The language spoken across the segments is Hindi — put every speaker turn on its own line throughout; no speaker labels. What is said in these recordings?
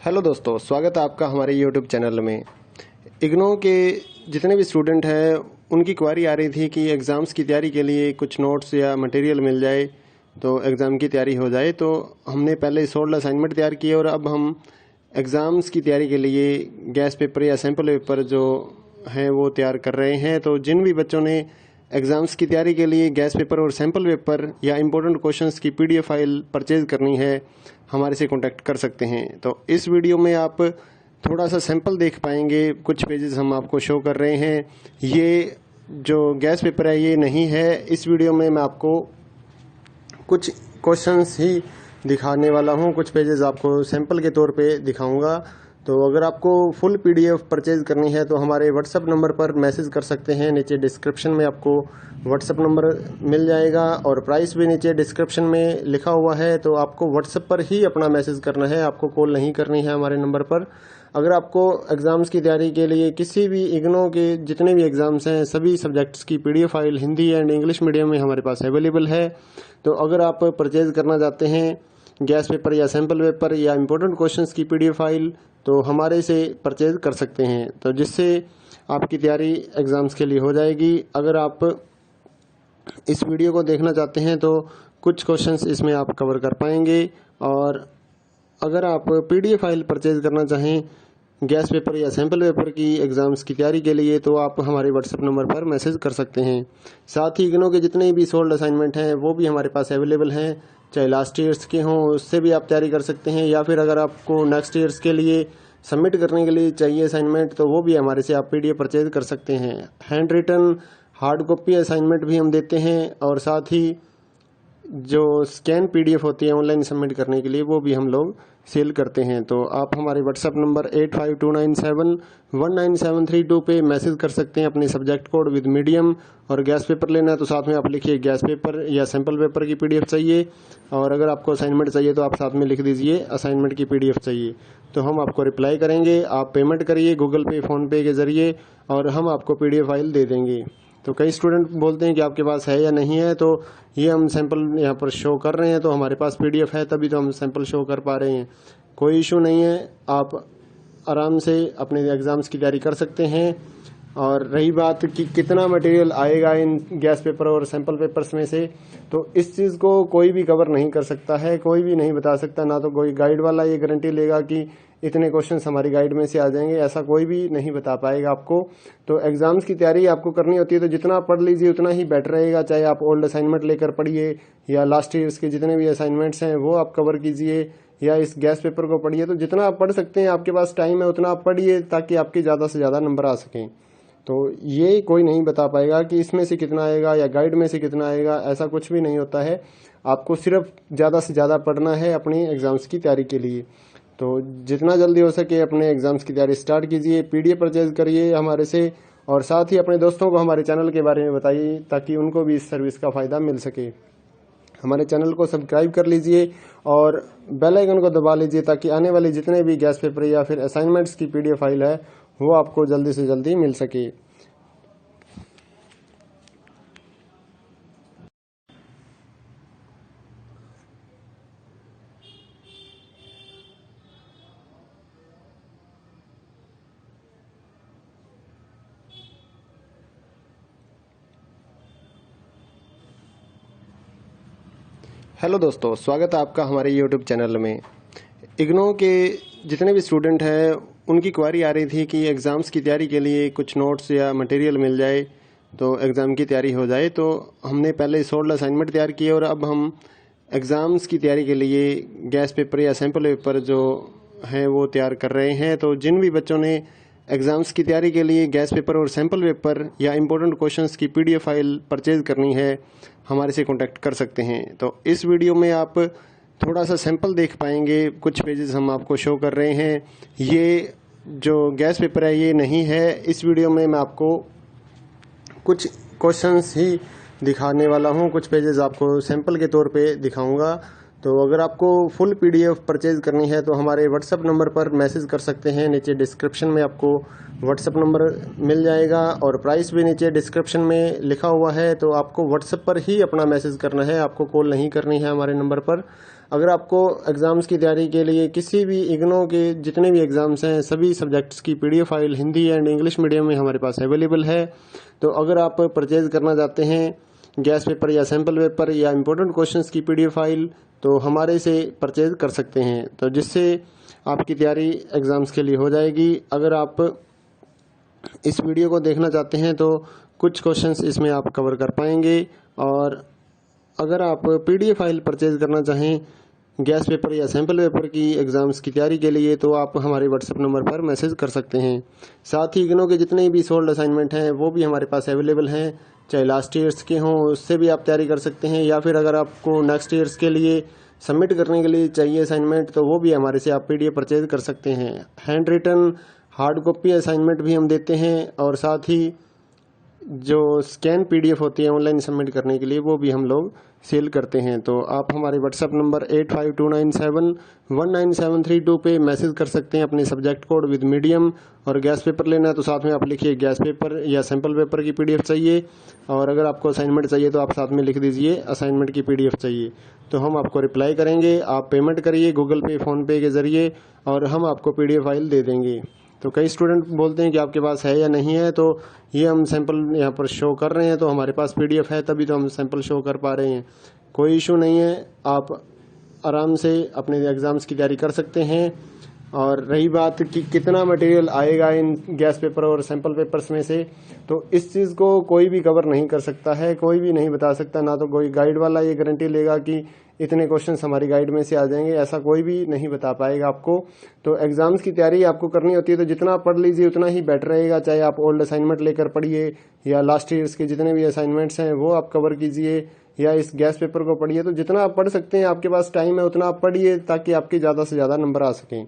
हेलो दोस्तों, स्वागत है आपका हमारे यूट्यूब चैनल में। इग्नो के जितने भी स्टूडेंट हैं उनकी क्वारी आ रही थी कि एग्ज़ाम्स की तैयारी के लिए कुछ नोट्स या मटेरियल मिल जाए तो एग्ज़ाम की तैयारी हो जाए। तो हमने पहले 16 असाइनमेंट तैयार किए और अब हम एग्ज़ाम्स की तैयारी के लिए गैस पेपर या सैम्पल पेपर जो हैं वो तैयार कर रहे हैं। तो जिन भी बच्चों ने एग्ज़ाम्स की तैयारी के लिए गैस पेपर और सैम्पल पेपर या इम्पोर्टेंट क्वेश्चंस की PDF फाइल परचेज़ करनी है, हमारे से कांटेक्ट कर सकते हैं। तो इस वीडियो में आप थोड़ा सा सैंपल देख पाएंगे, कुछ पेजेस हम आपको शो कर रहे हैं। ये जो गैस पेपर है ये नहीं है। इस वीडियो में मैं आपको कुछ क्वेश्चंस ही दिखाने वाला हूँ, कुछ पेजेस आपको सैंपल के तौर पे दिखाऊंगा। तो अगर आपको फुल PDF परचेज़ करनी है तो हमारे व्हाट्सअप नंबर पर मैसेज कर सकते हैं। नीचे डिस्क्रिप्शन में आपको व्हाट्सअप नंबर मिल जाएगा और प्राइस भी नीचे डिस्क्रिप्शन में लिखा हुआ है। तो आपको व्हाट्सअप पर ही अपना मैसेज करना है, आपको कॉल नहीं करनी है हमारे नंबर पर। अगर आपको एग्ज़ाम्स की तैयारी के लिए किसी भी इग्नो के जितने भी एग्ज़ाम्स हैं सभी सब्जेक्ट्स की PDF file Hindi and English medium में हमारे पास अवेलेबल है। तो अगर आप परचेज़ करना चाहते हैं गैस पेपर या सैम्पल पेपर या इम्पोर्टेंट क्वेश्चंस की PDF फाइल तो हमारे से परचेज़ कर सकते हैं, तो जिससे आपकी तैयारी एग्ज़ाम्स के लिए हो जाएगी। अगर आप इस वीडियो को देखना चाहते हैं तो कुछ क्वेश्चंस इसमें आप कवर कर पाएंगे। और अगर आप PDF फाइल परचेज़ करना चाहें गैस पेपर या सैम्पल पेपर की एग्ज़ाम्स की तैयारी के लिए तो आप हमारे व्हाट्सएप नंबर पर मैसेज कर सकते हैं। साथ ही इग्नो के जितने भी सोल्ड असाइनमेंट हैं वो भी हमारे पास अवेलेबल हैं, चाहे लास्ट ईयर्स के हों उससे भी आप तैयारी कर सकते हैं, या फिर अगर आपको नेक्स्ट ईयर्स के लिए सबमिट करने के लिए चाहिए असाइनमेंट तो वो भी हमारे से आप PDF परचेज कर सकते हैं। Handwritten hard copy assignment भी हम देते हैं और साथ ही जो स्कैन PDF होती है ऑनलाइन सबमिट करने के लिए वो भी हम लोग सेल करते हैं। तो आप हमारे व्हाट्सएप नंबर 8529719732 पे मैसेज कर सकते हैं अपने सब्जेक्ट कोड विद मीडियम। और गैस पेपर लेना है तो साथ में आप लिखिए गैस पेपर या सैम्पल पेपर की PDF चाहिए, और अगर आपको असाइनमेंट चाहिए तो आप साथ में लिख दीजिए असाइनमेंट की PDF चाहिए, तो हम आपको रिप्लाई करेंगे। आप पेमेंट करिए गूगल पे फ़ोनपे के ज़रिए और हम आपको PDF फाइल दे देंगे। तो कई स्टूडेंट बोलते हैं कि आपके पास है या नहीं है, तो ये हम सैंपल यहाँ पर शो कर रहे हैं, तो हमारे पास PDF है तभी तो हम सैंपल शो कर पा रहे हैं। कोई इशू नहीं है, आप आराम से अपने एग्ज़ाम्स की तैयारी कर सकते हैं। और रही बात कि कितना मटेरियल आएगा इन गैस पेपर और सैंपल पेपर्स में से, तो इस चीज़ को कोई भी कवर नहीं कर सकता है, कोई भी नहीं बता सकता। ना तो कोई गाइड वाला ये गारंटी लेगा कि इतने क्वेश्चंस हमारी गाइड में से आ जाएंगे, ऐसा कोई भी नहीं बता पाएगा आपको। तो एग्ज़ाम्स की तैयारी आपको करनी होती है तो जितना पढ़ लीजिए उतना ही बेटर रहेगा। चाहे आप ओल्ड असाइनमेंट लेकर पढ़िए या लास्ट ईयर्स के जितने भी असाइनमेंट्स हैं वो आप कवर कीजिए, या इस गैस पेपर को पढ़िए। तो जितना आप पढ़ सकते हैं, आपके पास टाइम है उतना आप पढ़िए ताकि आपके ज़्यादा से ज़्यादा नंबर आ सकें। तो ये कोई नहीं बता पाएगा कि इसमें से कितना आएगा या गाइड में से कितना आएगा, ऐसा कुछ भी नहीं होता है। आपको सिर्फ ज़्यादा से ज़्यादा पढ़ना है अपनी एग्ज़ाम्स की तैयारी के लिए। तो जितना जल्दी हो सके अपने एग्ज़ाम्स की तैयारी स्टार्ट कीजिए, PDF परचेज़ करिए हमारे से, और साथ ही अपने दोस्तों को हमारे चैनल के बारे में बताइए ताकि उनको भी इस सर्विस का फ़ायदा मिल सके। हमारे चैनल को सब्सक्राइब कर लीजिए और बेल आइकन को दबा लीजिए ताकि आने वाले जितने भी गैस पेपर या फिर असाइनमेंट्स की PDF फाइल है वो आपको जल्दी से जल्दी मिल सके। हेलो दोस्तों, स्वागत है आपका हमारे यूट्यूब चैनल में। इग्नो के जितने भी स्टूडेंट हैं उनकी क्वारी आ रही थी कि एग्ज़ाम्स की तैयारी के लिए कुछ नोट्स या मटेरियल मिल जाए तो एग्ज़ाम की तैयारी हो जाए। तो हमने पहले 16 असाइनमेंट तैयार किए और अब हम एग्ज़ाम्स की तैयारी के लिए गैस पेपर या सैम्पल पेपर जो हैं वो तैयार कर रहे हैं। तो जिन भी बच्चों ने एग्ज़ाम्स की तैयारी के लिए गैस पेपर और सैम्पल पेपर या इम्पोर्टेंट क्वेश्चंस की PDF फाइल परचेज़ करनी है, हमारे से कांटेक्ट कर सकते हैं। तो इस वीडियो में आप थोड़ा सा सैंपल देख पाएंगे, कुछ पेजेस हम आपको शो कर रहे हैं। ये जो गैस पेपर है ये नहीं है। इस वीडियो में मैं आपको कुछ क्वेश्चंस ही दिखाने वाला हूँ, कुछ पेजेस आपको सैंपल के तौर पे दिखाऊंगा। तो अगर आपको फुल पीडीएफ परचेज़ करनी है तो हमारे व्हाट्सअप नंबर पर मैसेज कर सकते हैं। नीचे डिस्क्रिप्शन में आपको व्हाट्सअप नंबर मिल जाएगा और प्राइस भी नीचे डिस्क्रिप्शन में लिखा हुआ है। तो आपको व्हाट्सअप पर ही अपना मैसेज करना है, आपको कॉल नहीं करनी है हमारे नंबर पर। अगर आपको एग्ज़ाम्स की तैयारी के लिए किसी भी इग्नो के जितने भी एग्ज़ाम्स हैं सभी सब्जेक्ट्स की PDF file Hindi and English medium में हमारे पास अवेलेबल है। तो अगर आप परचेज़ करना चाहते हैं गैस पेपर या सैम्पल पेपर या इम्पोर्टेंट क्वेश्चंस की पीडीएफ फाइल तो हमारे से परचेज़ कर सकते हैं, तो जिससे आपकी तैयारी एग्ज़ाम्स के लिए हो जाएगी। अगर आप इस वीडियो को देखना चाहते हैं तो कुछ क्वेश्चंस इसमें आप कवर कर पाएंगे। और अगर आप पीडीएफ फाइल परचेज़ करना चाहें गैस पेपर या सैम्पल पेपर की एग्ज़ाम्स की तैयारी के लिए तो आप हमारे व्हाट्सएप नंबर पर मैसेज कर सकते हैं। साथ ही इग्नो के जितने भी सोल्ड असाइनमेंट हैं वो भी हमारे पास अवेलेबल हैं, चाहे लास्ट ईयर्स के हों उससे भी आप तैयारी कर सकते हैं, या फिर अगर आपको नेक्स्ट ईयर्स के लिए सबमिट करने के लिए चाहिए असाइनमेंट तो वो भी हमारे से आप पीडीएफ परचेज कर सकते हैं। Handwritten hard copy assignment भी हम देते हैं और साथ ही जो स्कैन पीडीएफ होती है ऑनलाइन सबमिट करने के लिए वो भी हम लोग सेल करते हैं। तो आप हमारे व्हाट्सएप नंबर 8529719732 पे मैसेज कर सकते हैं अपने सब्जेक्ट कोड विद मीडियम। और गैस पेपर लेना है तो साथ में आप लिखिए गैस पेपर या सैम्पल पेपर की पीडीएफ चाहिए, और अगर आपको असाइनमेंट चाहिए तो आप साथ में लिख दीजिए असाइनमेंट की पीडीएफ चाहिए, तो हम आपको रिप्लाई करेंगे। आप पेमेंट करिए गूगल पे फ़ोनपे के ज़रिए और हम आपको पीडीएफ फाइल दे देंगे। तो कई स्टूडेंट बोलते हैं कि आपके पास है या नहीं है, तो ये हम सैंपल यहाँ पर शो कर रहे हैं तो हमारे पास पीडीएफ है तभी तो हम सैंपल शो कर पा रहे हैं। कोई इशू नहीं है, आप आराम से अपने एग्ज़ाम्स की तैयारी कर सकते हैं। और रही बात कि कितना मटेरियल आएगा इन गैस पेपर और सैंपल पेपर्स में से, तो इस चीज़ को कोई भी कवर नहीं कर सकता है, कोई भी नहीं बता सकता, ना तो कोई गाइड वाला ये गारंटी लेगा कि इतने क्वेश्चंस हमारी गाइड में से आ जाएंगे, ऐसा कोई भी नहीं बता पाएगा आपको। तो एग्ज़ाम्स की तैयारी आपको करनी होती है तो जितना आप पढ़ लीजिए उतना ही बेटर रहेगा, चाहे आप ओल्ड असाइनमेंट लेकर पढ़िए या लास्ट ईयर्स के जितने भी असाइनमेंट्स हैं वो आप कवर कीजिए या इस गैस पेपर को पढ़िए। तो जितना आप पढ़ सकते हैं, आपके पास टाइम है उतना आप पढ़िए ताकि आपके ज़्यादा से ज़्यादा नंबर आ सकें।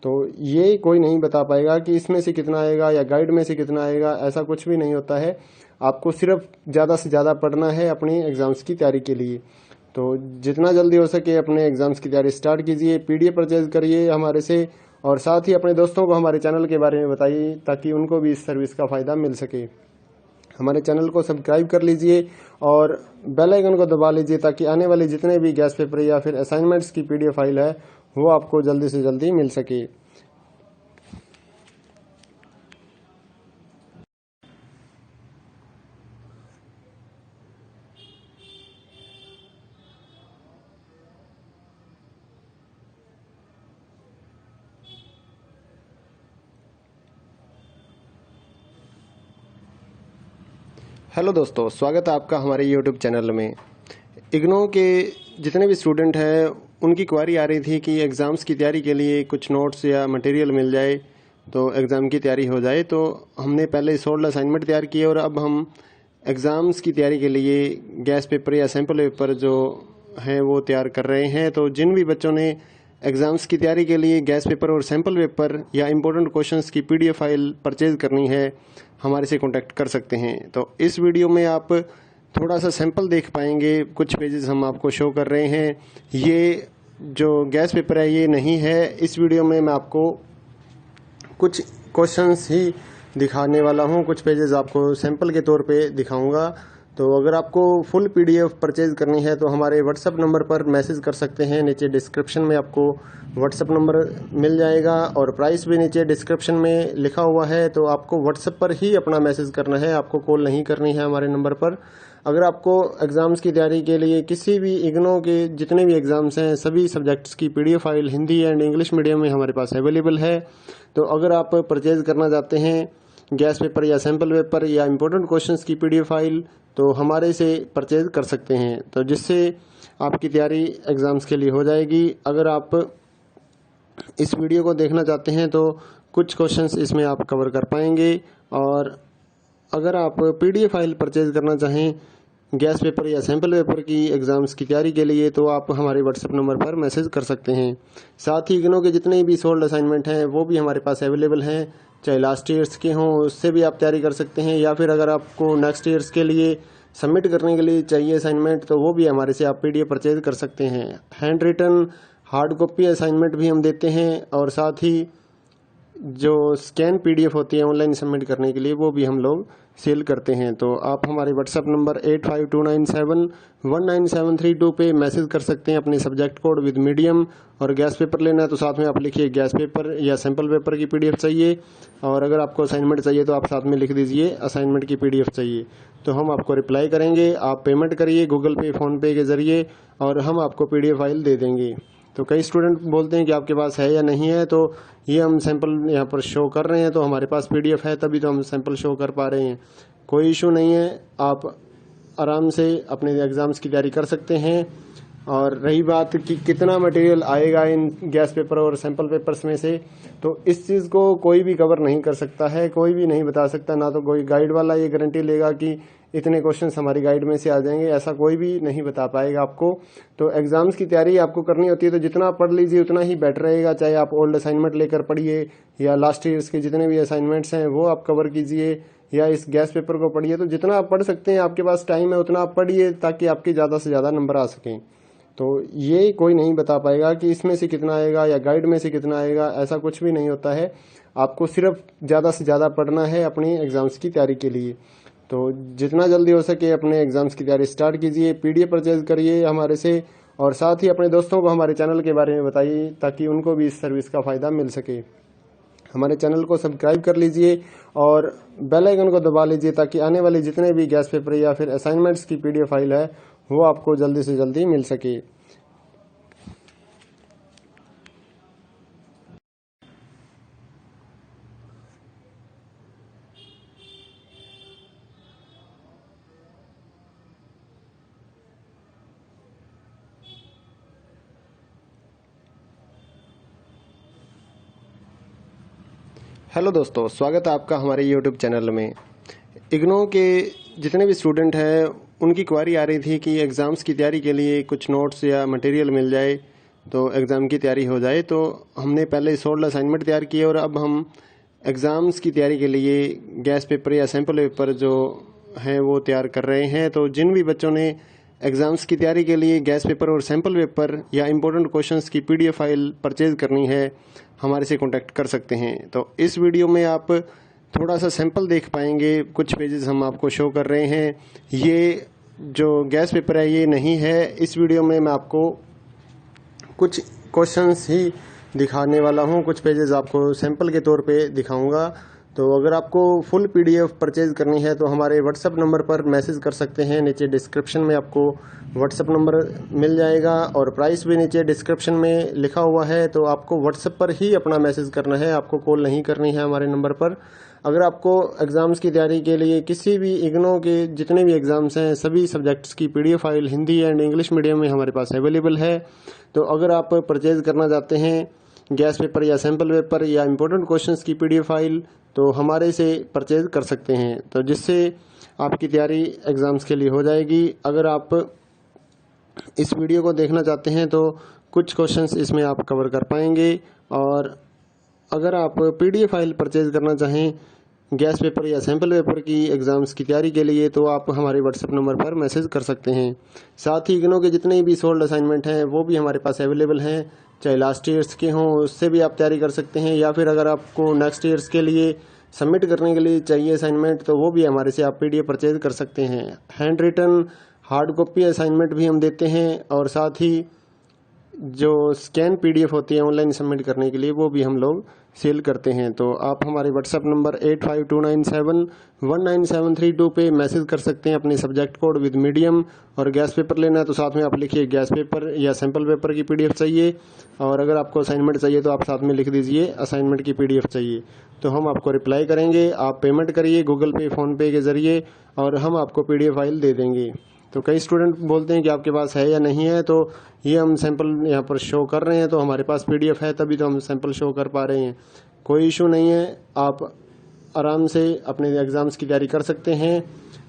तो ये कोई नहीं बता पाएगा कि इसमें से कितना आएगा या गाइड में से कितना आएगा, ऐसा कुछ भी नहीं होता है। आपको सिर्फ ज़्यादा से ज़्यादा पढ़ना है अपनी एग्ज़ाम्स की तैयारी के लिए। तो जितना जल्दी हो सके अपने एग्ज़ाम्स की तैयारी स्टार्ट कीजिए, पीडीएफ परचेज करिए हमारे से, और साथ ही अपने दोस्तों को हमारे चैनल के बारे में बताइए ताकि उनको भी इस सर्विस का फ़ायदा मिल सके। हमारे चैनल को सब्सक्राइब कर लीजिए और बेल आइकन को दबा लीजिए ताकि आने वाले जितने भी गैस पेपर या फिर असाइनमेंट्स की पीडीएफ फाइल है वो आपको जल्दी से जल्दी मिल सके। हेलो दोस्तों, स्वागत है आपका हमारे यूट्यूब चैनल में। इग्नो के जितने भी स्टूडेंट हैं उनकी क्वारी आ रही थी कि एग्ज़ाम्स की तैयारी के लिए कुछ नोट्स या मटेरियल मिल जाए तो एग्ज़ाम की तैयारी हो जाए। तो हमने पहले सोल्ड असाइनमेंट तैयार किए और अब हम एग्ज़ाम्स की तैयारी के लिए गैस पेपर या सैम्पल पेपर जो हैं वो तैयार कर रहे हैं। तो जिन भी बच्चों ने एग्ज़ाम्स की तैयारी के लिए गैस पेपर और सैम्पल पेपर या इम्पोर्टेंट क्वेश्चंस की पीडीएफ फाइल परचेज़ करनी है हमारे से कांटेक्ट कर सकते हैं। तो इस वीडियो में आप थोड़ा सा सैंपल देख पाएंगे, कुछ पेजेस हम आपको शो कर रहे हैं। ये जो गैस पेपर है ये नहीं है, इस वीडियो में मैं आपको कुछ क्वेश्चंस ही दिखाने वाला हूँ, कुछ पेजेस आपको सैंपल के तौर पे दिखाऊंगा। तो अगर आपको फुल पीडीएफ परचेज करनी है तो हमारे व्हाट्सएप नंबर पर मैसेज कर सकते हैं। नीचे डिस्क्रिप्शन में आपको व्हाट्सएप नंबर मिल जाएगा और प्राइस भी नीचे डिस्क्रिप्शन में लिखा हुआ है। तो आपको व्हाट्सएप पर ही अपना मैसेज करना है, आपको कॉल नहीं करनी है हमारे नंबर पर। अगर आपको एग्ज़ाम्स की तैयारी के लिए किसी भी इग्नो के जितने भी एग्ज़ाम्स हैं सभी सब्जेक्ट्स की PDF file Hindi and English medium में हमारे पास अवेलेबल है। तो अगर आप परचेज़ करना चाहते हैं गैस पेपर या सैम्पल पेपर या इम्पोर्टेंट क्वेश्चंस की पीडीएफ फाइल तो हमारे से परचेज़ कर सकते हैं, तो जिससे आपकी तैयारी एग्ज़ाम्स के लिए हो जाएगी। अगर आप इस वीडियो को देखना चाहते हैं तो कुछ क्वेश्चंस इसमें आप कवर कर पाएंगे। और अगर आप पीडीएफ फाइल परचेज़ करना चाहें गैस पेपर या सैम्पल पेपर की एग्ज़ाम्स की तैयारी के लिए तो आप हमारे व्हाट्सएप नंबर पर मैसेज कर सकते हैं। साथ ही इग्नो के जितने भी सोल्ड असाइनमेंट हैं वो भी हमारे पास अवेलेबल हैं, चाहे लास्ट ईयर्स के हों उससे भी आप तैयारी कर सकते हैं, या फिर अगर आपको नेक्स्ट ईयर्स के लिए सबमिट करने के लिए चाहिए असाइनमेंट, तो वो भी हमारे से आप PDF परचेज कर सकते हैं। Handwritten hard copy assignment भी हम देते हैं, और साथ ही जो स्कैन PDF होती है ऑनलाइन सबमिट करने के लिए, वो भी हम लोग सेल करते हैं। तो आप हमारे व्हाट्सएप नंबर 8529719732 पे मैसेज कर सकते हैं अपने सब्जेक्ट कोड विद मीडियम, और गैस पेपर लेना है तो साथ में आप लिखिए गैस पेपर या सैम्पल पेपर की PDF चाहिए, और अगर आपको असाइनमेंट चाहिए तो आप साथ में लिख दीजिए असाइनमेंट की PDF चाहिए, तो हम आपको रिप्लाई करेंगे। आप पेमेंट करिए गूगल पे, फ़ोनपे के ज़रिए, और हम आपको PDF फाइल दे देंगे। तो कई स्टूडेंट बोलते हैं कि आपके पास है या नहीं है, तो ये हम सैंपल यहाँ पर शो कर रहे हैं, तो हमारे पास PDF है तभी तो हम सैंपल शो कर पा रहे हैं। कोई इशू नहीं है, आप आराम से अपने एग्ज़ाम्स की तैयारी कर सकते हैं। और रही बात कि कितना मटेरियल आएगा इन गैस पेपर और सैंपल पेपर्स में से, तो इस चीज़ को कोई भी कवर नहीं कर सकता है, कोई भी नहीं बता सकता। ना तो कोई गाइड वाला ये गारंटी लेगा कि इतने क्वेश्चंस हमारी गाइड में से आ जाएंगे, ऐसा कोई भी नहीं बता पाएगा आपको। तो एग्ज़ाम्स की तैयारी आपको करनी होती है, तो जितना पढ़ लीजिए उतना ही बेटर रहेगा। चाहे आप ओल्ड असाइनमेंट लेकर पढ़िए, या लास्ट ईयर्स के जितने भी असाइनमेंट्स हैं वो आप कवर कीजिए, या इस गैस पेपर को पढ़िए। तो जितना आप पढ़ सकते हैं, आपके पास टाइम है उतना आप पढ़िए, ताकि आपके ज़्यादा से ज़्यादा नंबर आ सकें। तो ये कोई नहीं बता पाएगा कि इसमें से कितना आएगा या गाइड में से कितना आएगा, ऐसा कुछ भी नहीं होता है। आपको सिर्फ ज़्यादा से ज़्यादा पढ़ना है अपनी एग्ज़ाम्स की तैयारी के लिए। तो जितना जल्दी हो सके अपने एग्ज़ाम्स की तैयारी स्टार्ट कीजिए, PDF परचेज करिए हमारे से, और साथ ही अपने दोस्तों को हमारे चैनल के बारे में बताइए, ताकि उनको भी इस सर्विस का फ़ायदा मिल सके। हमारे चैनल को सब्सक्राइब कर लीजिए और बेल आइकन को दबा लीजिए, ताकि आने वाले जितने भी गैस पेपर या फिर असाइनमेंट्स की PDF फाइल है वो आपको जल्दी से जल्दी मिल सके। हेलो दोस्तों, स्वागत है आपका हमारे YouTube चैनल में। इग्नो के जितने भी स्टूडेंट हैं उनकी क्वारी आ रही थी कि एग्ज़ाम्स की तैयारी के लिए कुछ नोट्स या मटेरियल मिल जाए तो एग्ज़ाम की तैयारी हो जाए। तो हमने पहले 16 असाइनमेंट तैयार किए, और अब हम एग्ज़ाम्स की तैयारी के लिए गैस पेपर या सैम्पल पेपर जो हैं वो तैयार कर रहे हैं। तो जिन भी बच्चों ने एग्ज़ाम्स की तैयारी के लिए गैस पेपर और सैम्पल पेपर या इम्पोर्टेंट क्वेश्चंस की PDF फाइल परचेज़ करनी है, हमारे से कांटेक्ट कर सकते हैं। तो इस वीडियो में आप थोड़ा सा सैंपल देख पाएंगे, कुछ पेजेस हम आपको शो कर रहे हैं। ये जो गैस पेपर है ये नहीं है। इस वीडियो में मैं आपको कुछ क्वेश्चंस ही दिखाने वाला हूँ, कुछ पेजेस आपको सैंपल के तौर पे दिखाऊंगा। तो अगर आपको फुल PDF परचेज करनी है तो हमारे व्हाट्सएप नंबर पर मैसेज कर सकते हैं। नीचे डिस्क्रिप्शन में आपको व्हाट्सएप नंबर मिल जाएगा, और प्राइस भी नीचे डिस्क्रिप्शन में लिखा हुआ है। तो आपको व्हाट्सएप पर ही अपना मैसेज करना है, आपको कॉल नहीं करनी है हमारे नंबर पर। अगर आपको एग्ज़ाम्स की तैयारी के लिए किसी भी इग्नो के जितने भी एग्ज़ाम्स हैं सभी सब्जेक्ट्स की PDF file Hindi and English medium में हमारे पास अवेलेबल है। तो अगर आप परचेज़ करना चाहते हैं गैस पेपर या सैम्पल पेपर या इम्पोर्टेंट क्वेश्चंस की PDF फाइल, तो हमारे से परचेज़ कर सकते हैं, तो जिससे आपकी तैयारी एग्ज़ाम्स के लिए हो जाएगी। अगर आप इस वीडियो को देखना चाहते हैं तो कुछ क्वेश्चंस इसमें आप कवर कर पाएंगे, और अगर आप PDF फाइल परचेज़ करना चाहें गैस पेपर या सैम्पल पेपर की एग्ज़ाम्स की तैयारी के लिए, तो आप हमारे व्हाट्सएप नंबर पर मैसेज कर सकते हैं। साथ ही इग्नो के जितने भी सोल्ड असाइनमेंट हैं वो भी हमारे पास अवेलेबल हैं, चाहे लास्ट ईयर्स के हों उससे भी आप तैयारी कर सकते हैं, या फिर अगर आपको नेक्स्ट ईयर्स के लिए सबमिट करने के लिए चाहिए असाइनमेंट, तो वो भी हमारे से आप PDF परचेज कर सकते हैं। Handwritten hard copy assignment भी हम देते हैं, और साथ ही जो स्कैन PDF होती है ऑनलाइन सबमिट करने के लिए वो भी हम लोग सेल करते हैं। तो आप हमारे व्हाट्सएप नंबर 8529719732 पे मैसेज कर सकते हैं अपने सब्जेक्ट कोड विद मीडियम, और गैस पेपर लेना है तो साथ में आप लिखिए गैस पेपर या सैम्पल पेपर की PDF चाहिए, और अगर आपको असाइनमेंट चाहिए तो आप साथ में लिख दीजिए असाइनमेंट की PDF चाहिए, तो हम आपको रिप्लाई करेंगे। आप पेमेंट करिए गूगल पे, फ़ोनपे के ज़रिए, और हम आपको PDF फाइल दे देंगे। तो कई स्टूडेंट बोलते हैं कि आपके पास है या नहीं है, तो ये हम सैंपल यहाँ पर शो कर रहे हैं, तो हमारे पास PDF है तभी तो हम सैंपल शो कर पा रहे हैं। कोई इशू नहीं है, आप आराम से अपने एग्ज़ाम्स की तैयारी कर सकते हैं।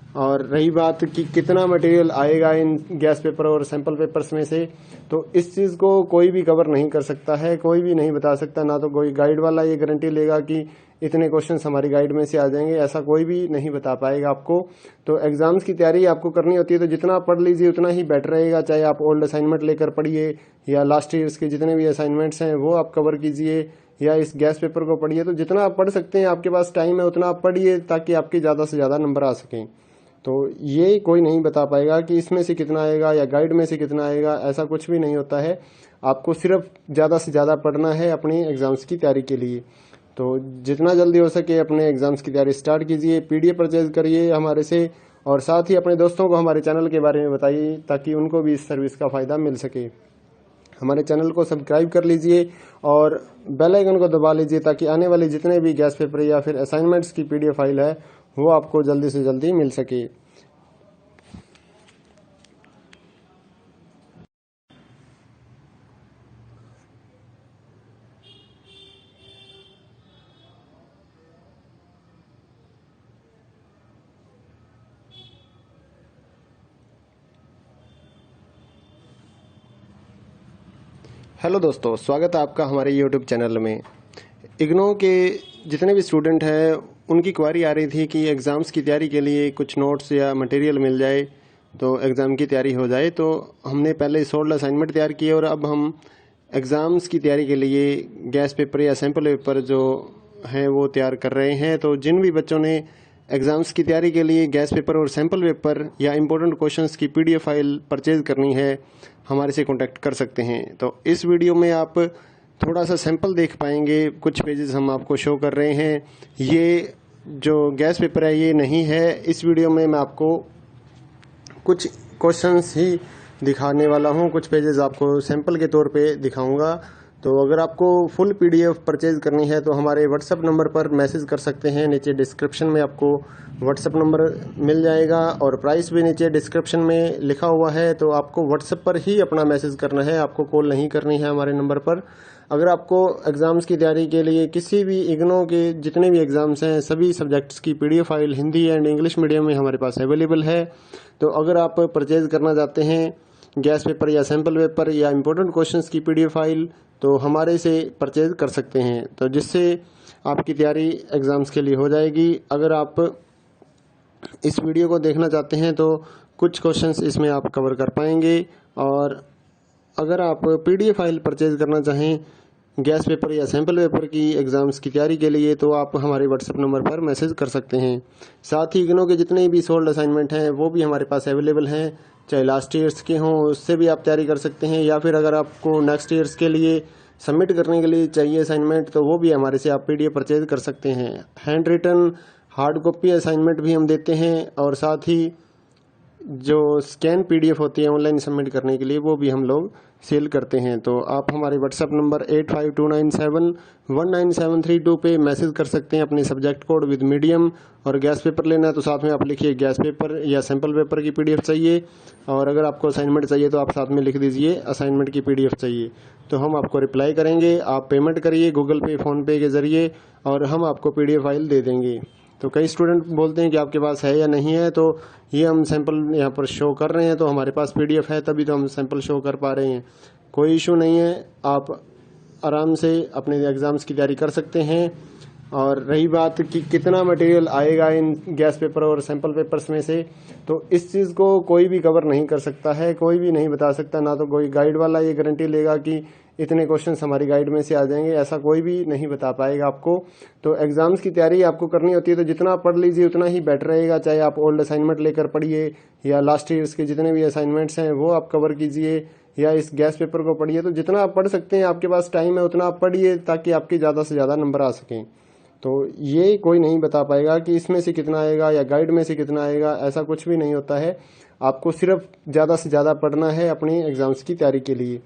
और रही बात कि कितना मटेरियल आएगा इन गैस पेपर और सैंपल पेपर्स में से, तो इस चीज़ को कोई भी कवर नहीं कर सकता है, कोई भी नहीं बता सकता। ना तो कोई गाइड वाला ये गारंटी लेगा कि इतने क्वेश्चंस हमारी गाइड में से आ जाएंगे, ऐसा कोई भी नहीं बता पाएगा आपको। तो एग्जाम्स की तैयारी आपको करनी होती है तो जितना आप पढ़ लीजिए उतना ही बेटर रहेगा। चाहे आप ओल्ड असाइनमेंट लेकर पढ़िए या लास्ट ईयर्स के जितने भी असाइनमेंट्स हैं वो आप कवर कीजिए, या इस गैस पेपर को पढ़िए। तो जितना आप पढ़ सकते हैं, आपके पास टाइम है उतना आप पढ़िए ताकि आपके ज़्यादा से ज़्यादा नंबर आ सकें। तो ये कोई नहीं बता पाएगा कि इसमें से कितना आएगा या गाइड में से कितना आएगा, ऐसा कुछ भी नहीं होता है। आपको सिर्फ ज़्यादा से ज़्यादा पढ़ना है अपनी एग्ज़ाम्स की तैयारी के लिए। तो जितना जल्दी हो सके अपने एग्ज़ाम्स की तैयारी स्टार्ट कीजिए, पीडीएफ परचेज करिए हमारे से, और साथ ही अपने दोस्तों को हमारे चैनल के बारे में बताइए ताकि उनको भी इस सर्विस का फ़ायदा मिल सके। हमारे चैनल को सब्सक्राइब कर लीजिए और बेल आइकन को दबा लीजिए ताकि आने वाले जितने भी गैस पेपर या फिर असाइनमेंट्स की पीडीएफ फाइल है वो आपको जल्दी से जल्दी मिल सके। हेलो दोस्तों, स्वागत है आपका हमारे यूट्यूब चैनल में। इग्नो के जितने भी स्टूडेंट हैं उनकी क्वारी आ रही थी कि एग्ज़ाम्स की तैयारी के लिए कुछ नोट्स या मटेरियल मिल जाए तो एग्ज़ाम की तैयारी हो जाए। तो हमने पहले 16 असाइनमेंट तैयार किए और अब हम एग्ज़ाम्स की तैयारी के लिए गैस पेपर या सैम्पल पेपर जो हैं वो तैयार कर रहे हैं। तो जिन भी बच्चों ने एग्ज़ाम्स की तैयारी के लिए गैस पेपर और सैम्पल पेपर या इम्पोर्टेंट क्वेश्चंस की पीडीएफ फाइल परचेज़ करनी है, हमारे से कांटेक्ट कर सकते हैं। तो इस वीडियो में आप थोड़ा सा सैंपल देख पाएंगे, कुछ पेजेस हम आपको शो कर रहे हैं। ये जो गैस पेपर है ये नहीं है। इस वीडियो में मैं आपको कुछ क्वेश्चंस ही दिखाने वाला हूँ, कुछ पेजेस आपको सैंपल के तौर पे दिखाऊंगा। तो अगर आपको फुल पीडीएफ परचेज करनी है तो हमारे व्हाट्सएप नंबर पर मैसेज कर सकते हैं। नीचे डिस्क्रिप्शन में आपको व्हाट्सएप नंबर मिल जाएगा और प्राइस भी नीचे डिस्क्रिप्शन में लिखा हुआ है। तो आपको व्हाट्सएप पर ही अपना मैसेज करना है, आपको कॉल नहीं करनी है हमारे नंबर पर। अगर आपको एग्ज़ाम्स की तैयारी के लिए किसी भी इग्नो के जितने भी एग्ज़ाम्स हैं सभी सब्जेक्ट्स की PDF file Hindi and English medium में हमारे पास अवेलेबल है। तो अगर आप परचेज़ करना चाहते हैं गैस पेपर या सैम्पल पेपर या इम्पोर्टेंट क्वेश्चंस की पीडीएफ फाइल तो हमारे से परचेज कर सकते हैं, तो जिससे आपकी तैयारी एग्ज़ाम्स के लिए हो जाएगी। अगर आप इस वीडियो को देखना चाहते हैं तो कुछ क्वेश्चंस इसमें आप कवर कर पाएंगे। और अगर आप पीडीएफ फाइल परचेज करना चाहें गैस पेपर या सैम्पल पेपर की एग्ज़ाम्स की तैयारी के लिए तो आप हमारे व्हाट्सएप नंबर पर मैसेज कर सकते हैं। साथ ही इग्नो के जितने भी सोल्ड असाइनमेंट हैं वो भी हमारे पास अवेलेबल हैं, चाहे लास्ट ईयर्स के हों उससे भी आप तैयारी कर सकते हैं, या फिर अगर आपको नेक्स्ट ईयर्स के लिए सबमिट करने के लिए चाहिए असाइनमेंट तो वो भी हमारे से आप पीडीएफ परचेज कर सकते हैं। Handwritten hard copy assignment भी हम देते हैं और साथ ही जो स्कैन पीडीएफ होती है ऑनलाइन सबमिट करने के लिए वो भी हम लोग सेल करते हैं। तो आप हमारे व्हाट्सएप नंबर 8529719732 पे मैसेज कर सकते हैं अपने सब्जेक्ट कोड विद मीडियम। और गैस पेपर लेना है तो साथ में आप लिखिए गैस पेपर या सैम्पल पेपर की पीडीएफ चाहिए, और अगर आपको असाइनमेंट चाहिए तो आप साथ में लिख दीजिए असाइनमेंट की पीडीएफ चाहिए, तो हम आपको रिप्लाई करेंगे। आप पेमेंट करिए गूगल पे फ़ोनपे के ज़रिए और हम आपको पीडीएफ फाइल दे देंगे। तो कई स्टूडेंट बोलते हैं कि आपके पास है या नहीं है, तो ये हम सैंपल यहाँ पर शो कर रहे हैं तो हमारे पास पीडीएफ है तभी तो हम सैंपल शो कर पा रहे हैं। कोई इशू नहीं है, आप आराम से अपने एग्ज़ाम्स की तैयारी कर सकते हैं। और रही बात कि कितना मटेरियल आएगा इन गैस पेपर और सैंपल पेपर्स में से, तो इस चीज़ को कोई भी कवर नहीं कर सकता है, कोई भी नहीं बता सकता। ना तो कोई गाइड वाला ये गारंटी लेगा कि इतने क्वेश्चंस हमारी गाइड में से आ जाएंगे, ऐसा कोई भी नहीं बता पाएगा आपको। तो एग्ज़ाम्स की तैयारी आपको करनी होती है तो जितना आप पढ़ लीजिए उतना ही बेटर रहेगा। चाहे आप ओल्ड असाइनमेंट लेकर पढ़िए या लास्ट ईयर्स के जितने भी असाइनमेंट्स हैं वो आप कवर कीजिए, या इस गैस पेपर को पढ़िए। तो जितना आप पढ़ सकते हैं, आपके पास टाइम है उतना आप पढ़िए ताकि आपके ज़्यादा से ज़्यादा नंबर आ सकें। तो ये कोई नहीं बता पाएगा कि इसमें से कितना आएगा या गाइड में से कितना आएगा, ऐसा कुछ भी नहीं होता है। आपको सिर्फ ज़्यादा से ज़्यादा पढ़ना है अपनी एग्ज़ाम्स की तैयारी के लिए।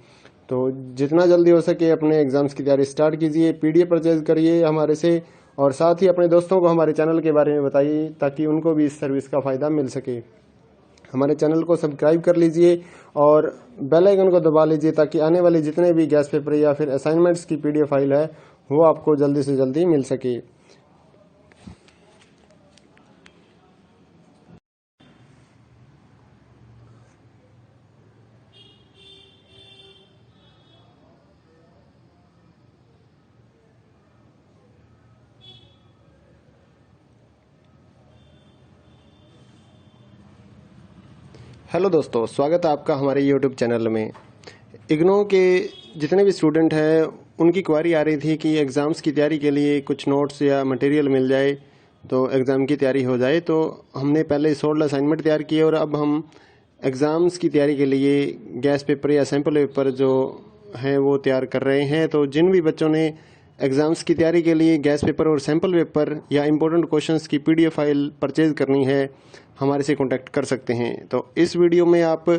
तो जितना जल्दी हो सके अपने एग्ज़ाम्स की तैयारी स्टार्ट कीजिए, पीडीएफ परचेज करिए हमारे से, और साथ ही अपने दोस्तों को हमारे चैनल के बारे में बताइए ताकि उनको भी इस सर्विस का फ़ायदा मिल सके। हमारे चैनल को सब्सक्राइब कर लीजिए और बेल आइकन को दबा लीजिए ताकि आने वाले जितने भी गैस पेपर या फिर असाइनमेंट्स की पीडीएफ फाइल है वो आपको जल्दी से जल्दी मिल सके। हेलो दोस्तों, स्वागत है आपका हमारे यूट्यूब चैनल में। इग्नो के जितने भी स्टूडेंट हैं उनकी क्वारी आ रही थी कि एग्ज़ाम्स की तैयारी के लिए कुछ नोट्स या मटेरियल मिल जाए तो एग्ज़ाम की तैयारी हो जाए। तो हमने पहले 16 असाइनमेंट तैयार किए और अब हम एग्ज़ाम्स की तैयारी के लिए गैस पेपर या सैम्पल पेपर जो हैं वो तैयार कर रहे हैं। तो जिन भी बच्चों ने एग्ज़ाम्स की तैयारी के लिए गैस पेपर और सैम्पल पेपर या इम्पोर्टेंट क्वेश्चंस की PDF फाइल परचेज़ करनी है, हमारे से कांटेक्ट कर सकते हैं। तो इस वीडियो में आप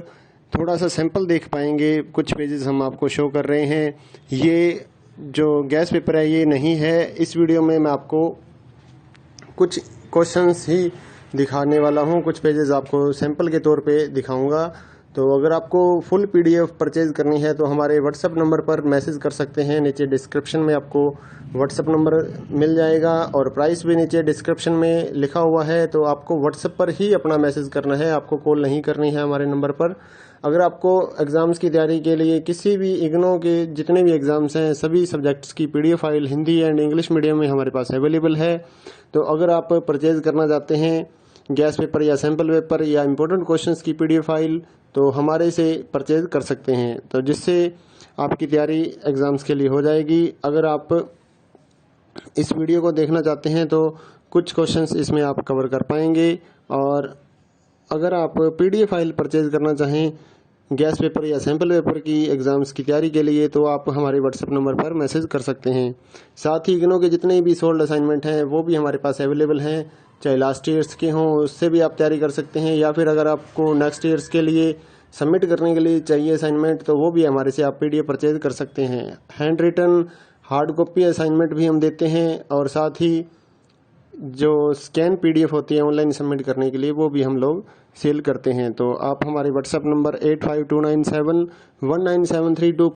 थोड़ा सा सैंपल देख पाएंगे, कुछ पेजेस हम आपको शो कर रहे हैं। ये जो गैस पेपर है ये नहीं है। इस वीडियो में मैं आपको कुछ क्वेश्चंस ही दिखाने वाला हूँ, कुछ पेजेस आपको सैंपल के तौर पे दिखाऊंगा। तो अगर आपको फुल PDF परचेज करनी है तो हमारे व्हाट्सएप नंबर पर मैसेज कर सकते हैं। नीचे डिस्क्रिप्शन में आपको व्हाट्सएप नंबर मिल जाएगा और प्राइस भी नीचे डिस्क्रिप्शन में लिखा हुआ है। तो आपको व्हाट्सएप पर ही अपना मैसेज करना है, आपको कॉल नहीं करनी है हमारे नंबर पर। अगर आपको एग्ज़ाम्स की तैयारी के लिए किसी भी इग्नो के जितने भी एग्ज़ाम्स हैं सभी सब्जेक्ट्स की PDF file Hindi and English medium में हमारे पास अवेलेबल है। तो अगर आप परचेज़ करना चाहते हैं गैस पेपर या सैम्पल पेपर या इम्पोर्टेंट क्वेश्चंस की PDF फाइल तो हमारे से परचेज़ कर सकते हैं, तो जिससे आपकी तैयारी एग्ज़ाम्स के लिए हो जाएगी। अगर आप इस वीडियो को देखना चाहते हैं तो कुछ क्वेश्चंस इसमें आप कवर कर पाएंगे। और अगर आप PDF फाइल परचेज़ करना चाहें गैस पेपर या सैम्पल पेपर की एग्ज़ाम्स की तैयारी के लिए तो आप हमारे व्हाट्सएप नंबर पर मैसेज कर सकते हैं। साथ ही इग्नो के जितने भी सोल्ड असाइनमेंट हैं वो भी हमारे पास अवेलेबल हैं, चाहे लास्ट ईयर्स के हों उससे भी आप तैयारी कर सकते हैं, या फिर अगर आपको नेक्स्ट ईयर्स के लिए सबमिट करने के लिए चाहिए असाइनमेंट तो वो भी हमारे से आप PDF परचेज कर सकते हैं। Handwritten hard copy assignment भी हम देते हैं और साथ ही जो स्कैन PDF होती है ऑनलाइन सबमिट करने के लिए वो भी हम लोग सेल करते हैं। तो आप हमारे व्हाट्सएप नंबर 8529719732